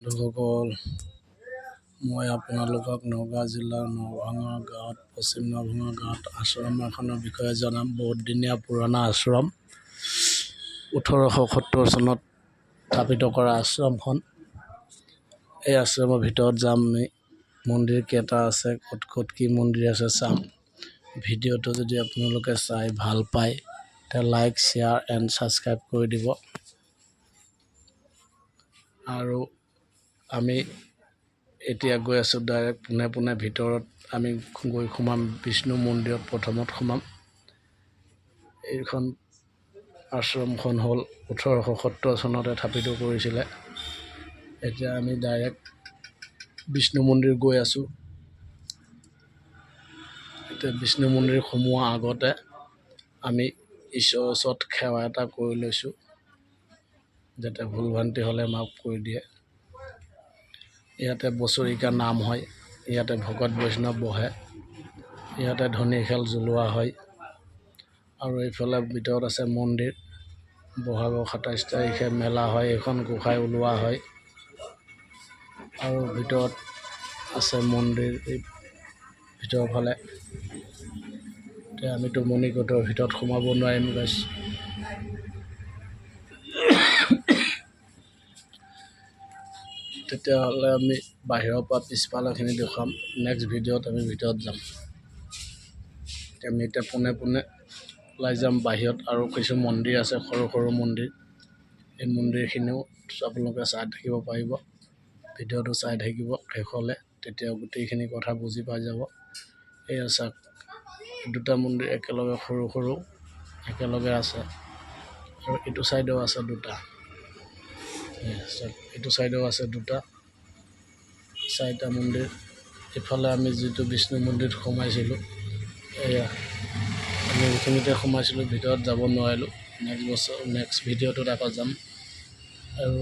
লোকসকল, মই আপোনালোকক নগাঁও জিলাৰ নভাঙা গাঁৱত পশ্চিম নভাঙা গাঁৱত আশ্ৰম এখনৰ বিষয়ে জনাম। বহুত দিনীয়া পুৰণা আশ্ৰম, 1870 চনত স্থাপিত কৰা আশ্ৰমখন। এই আশ্ৰমৰ ভিতৰত যাম আমি। মন্দিৰ কেইটা আছে, ক'ত ক'ত কি মন্দিৰ আছে চাম। ভিডিঅ'টো যদি আপোনালোকে চাই ভাল পায় তেতিয়া লাইক, শ্বেয়াৰ এণ্ড ছাবস্ক্ৰাইব কৰি দিব। আৰু আমি এতিয়া গৈ আছোঁ ডাইৰেক্ট পোনে পোনে ভিতৰত। আমি গৈ সোমাম বিষ্ণু মন্দিৰত, প্ৰথমত সোমাম। এইখন আশ্ৰমখন হ'ল 1870 চনতে স্থাপিত কৰিছিলে। এতিয়া আমি ডাইৰেক্ট বিষ্ণু মন্দিৰ গৈ আছোঁ। এতিয়া বিষ্ণু মন্দিৰ সোমোৱাৰ আগতে আমি ঈশ্বৰৰ ওচৰত সেৱা এটা কৰি লৈছোঁ, যাতে ভুল ভ্ৰান্তি হ'লে মাফ কৰি দিয়ে। ইয়াতে বছৰিকা নাম হয়, ইয়াতে ভকত বৈষ্ণৱ বহে, ইয়াতে ধনী খেল জ্বলোৱা হয়। আৰু এইফালে ভিতৰত আছে মন্দিৰ। বহাগৰ 27 তাৰিখে মেলা হয়, এইখন গোসাঁই ওলোৱা হয়। আৰু ভিতৰত আছে মন্দিৰ এই ভিতৰৰ ফালে। এতিয়া আমিতো মণিকোটৰ ভিতৰত সোমাব নোৱাৰিম গাইছ। তেতিয়াহ'লে আমি বাহিৰৰ পৰা পিছফালৰখিনি দেখুৱাম। নেক্সট ভিডিঅ'ত আমি ভিতৰত যাম। আমি এতিয়া পোনে পোনে ওলাই যাম বাহিৰত। আৰু কিছু মন্দিৰ আছে, সৰু সৰু মন্দিৰ। এই মন্দিৰখিনিও আপোনালোকে চাই থাকিব পাৰিব। ভিডিঅ'টো চাই থাকিব শেষলৈ, তেতিয়া গোটেইখিনি কথা বুজি পাই যাব। এয়া চাওক, দুটা মন্দিৰ একেলগে সৰু সৰু একেলগে আছে। আৰু এইটো ছাইডেও আছে দুটা। এইটো ছাইডেও আছে দুটা, 4টা মন্দিৰ। ইফালে আমি যিটো বিষ্ণু মন্দিৰত সোমাইছিলোঁ, এয়া আমি এইখিনিতে সোমাইছিলোঁ, ভিতৰত যাব নোৱাৰিলোঁ। নেক্সট ভিডিঅ'টোত আকৌ যাম। আৰু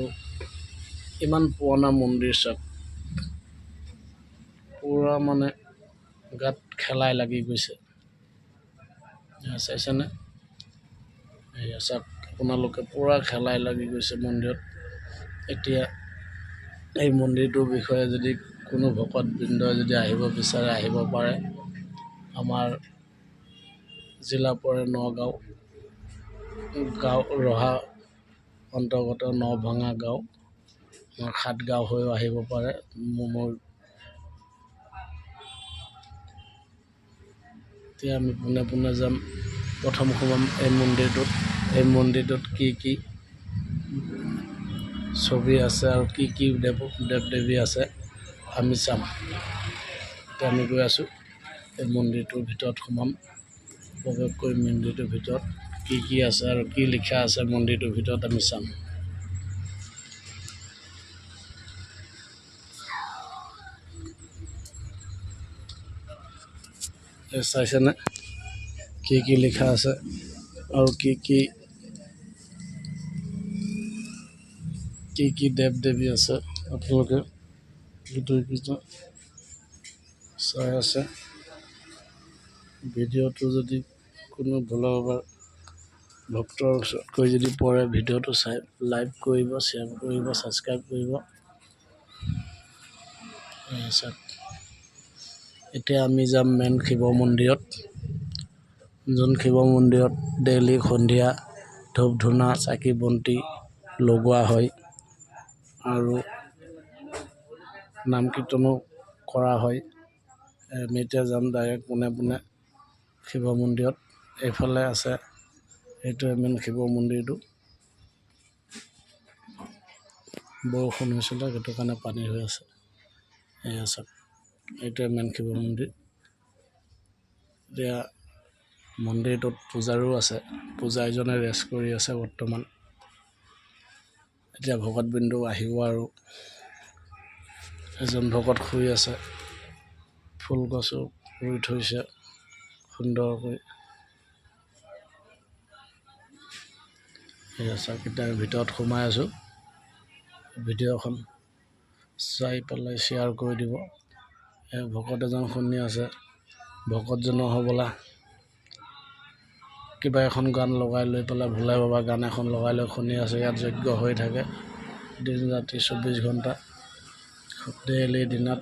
ইমান পুৰণা মন্দিৰ চাওক, পুৰা মানে গাত খেলাই লাগি গৈছে। চাইছেনে? এয়া চাওক, আপোনালোকে পুৰা খেলাই লাগি গৈছে মন্দিৰত। এতিয়া এই মন্দিৰটোৰ বিষয়ে যদি কোনো ভকতবৃন্দই যদি আহিব বিচাৰে আহিব পাৰে। আমাৰ জিলা পৰে নগাঁও, গাঁও ৰহা অন্তৰ্গত নভাঙা গাঁও। আমাৰ 7 গাঁও হৈও আহিব পাৰে। এতিয়া আমি পোনে পোনে যাম। প্ৰথম সোমাম এই মন্দিৰটোত। এই মন্দিৰটোত কি কি ছবি আছে আৰু কি কি দেৱ দেৱী আছে আমি চাম। এতিয়া আমি গৈ আছোঁ এই মন্দিৰটোৰ ভিতৰত সোমাম। প্ৰৱেশ কৰি মন্দিৰটোৰ ভিতৰত কি কি আছে আৰু কি লিখা আছে মন্দিৰটোৰ ভিতৰত আমি চাম। চাইছেনে কি কি লিখা আছে আৰু কি কি দেৱ দেৱী আছে আপোনালোকে গোটেইকেইটা চাই আছে। ভিডিঅ'টো যদি কোনো ভুলৰবাৰ ভক্তৰ ওচৰত গৈ যদি পৰে, ভিডিঅ'টো চাই লাইক কৰিব, শ্বেয়াৰ কৰিব, ছাবস্ক্ৰাইব কৰিব। এতিয়া আমি যাম মেইন শিৱ মন্দিৰত, যোন শিৱ মন্দিৰত ডেইলি সন্ধিয়া ধূপ ধূনা চাকি বন্তি লগোৱা হয় আৰু নাম কীৰ্তনো কৰা হয়। আমি এতিয়া যাম ডাইৰেক্ট পোনে পোনে শিৱ মন্দিৰত। এইফালে আছে, এইটোৱে মেইন শিৱ মন্দিৰটো। বৰষুণ হৈছিলে, সেইটো কাৰণে পানী হৈ আছে। এয়া চাওক, এইটোৱে মেইন শিৱ মন্দিৰ। এতিয়া মন্দিৰটোত পূজাৰো আছে, পূজাৰীজনে ৰেষ্ট কৰি আছে বৰ্তমান। এতিয়া ভকতবৃন্দও আহিব আৰু এজন ভকত শুই আছে। ফুল গছো ৰুই থৈছে সুন্দৰকৈ। এয়া চাওক, এতিয়া ভিতৰত সোমাই আছোঁ। ভিডিঅ'খন চাই পেলাই শ্বেয়াৰ কৰি দিব। ভকত এজন শুনি আছে, ভকতজনৰ হ'বলা কিবা এখন গান লগাই লৈ পেলাই ভোলে বাবা গান এখন লগাই লৈ শুনি আছে। ইয়াত যজ্ঞ হৈ থাকে দিন ৰাতি 24 ঘণ্টা। ডেইলি দিনত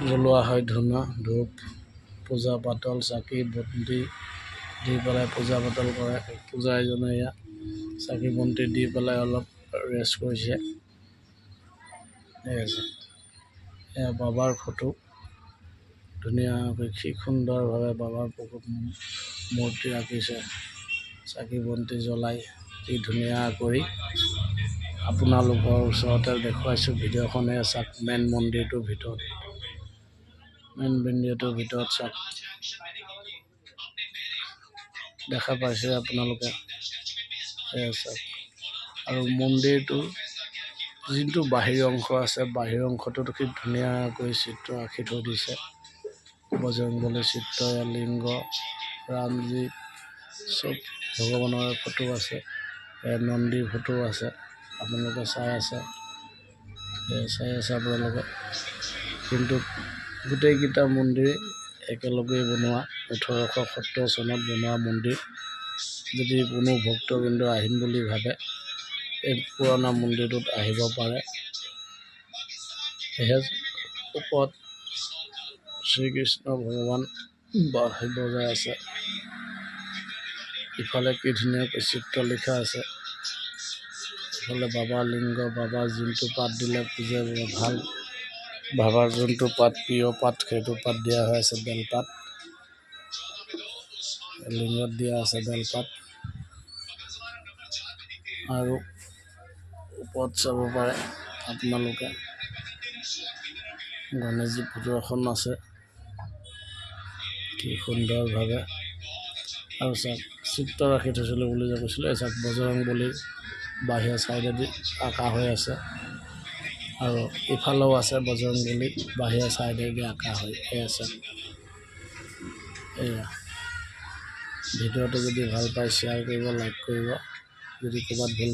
জ্বলোৱা হয় ধূপ পূজা পাতল চাকি বন্তি দি পেলাই পূজা পাতল কৰে। পূজাৰীজনে ইয়াত চাকি বন্তি দি পেলাই অলপ ৰেষ্ট কৰিছে। এয়া বাবাৰ ফটো, ধুনীয়াকৈ কি সুন্দৰভাৱে বাবাৰ মূৰ্তি আঁকিছে। চাকি বন্তি জ্বলাই কি ধুনীয়া কৰি আপোনালোকৰ ওচৰতে দেখুৱাইছোঁ ভিডিঅ'খনে চাওক। মেইন মন্দিৰটোৰ ভিতৰত চাওক, দেখা পাইছে আপোনালোকে। চাওক আৰু মন্দিৰটোৰ যোনটো বাহিৰ অংশ আছে, বাহিৰ অংশটোত কি ধুনীয়াকৈ চিত্ৰ আঁকি থৈ দিছে। বজৰংবলী চিত্ৰ, লিংগ, ৰামজী চব ভগৱানৰ ফটো আছে। নন্দীৰ ফটো আছে, আপোনালোকে চাই আছে আপোনালোকে। কিন্তু গোটেইকেইটা মন্দিৰ একেলগে বনোৱা, 1870 চনত বনোৱা মন্দিৰ। যদি কোনো ভক্ত কিন্তু আহিম বুলি ভাবে, এই পুৰণা মন্দিৰটোত আহিব পাৰে। ওপৰত শ্ৰীকৃষ্ণ ভগৱান বাঁহী বজাই আছে। ইফালে কি ধুনীয়াকৈ চিত্ৰ লিখা আছে। ইফালে বাবাৰ লিংগ, বাবাৰ যোনটো পাত দিলে পূজা ভাল, বাবাৰ যোনটো পাত প্ৰিয় পাত সেইটো পাত দিয়া হৈ আছে, বেলপাত। লিংগত দিয়া আছে বেলপাত। আৰু ওপৰত চাব পাৰে আপোনালোকে, গণেশজী ফটো এখন আছে কি সুন্দৰভাৱে। আৰু চাওক চিত্ৰ ৰাখি থৈছিলোঁ বুলি যে কৈছিলোঁ, এই চাওক বজৰংবলী বাহিৰৰ ছাইডেদি আঁকা হৈ আছে। আৰু ইফালেও আছে বজৰংবলী বাহিৰৰ ছাইডেদি আঁকা হৈ আছে। এয়া ভিডিঅ'টো যদি ভাল পায় শ্বেয়াৰ কৰিব, লাইক কৰিব। যদি ক'ৰবাত ভুল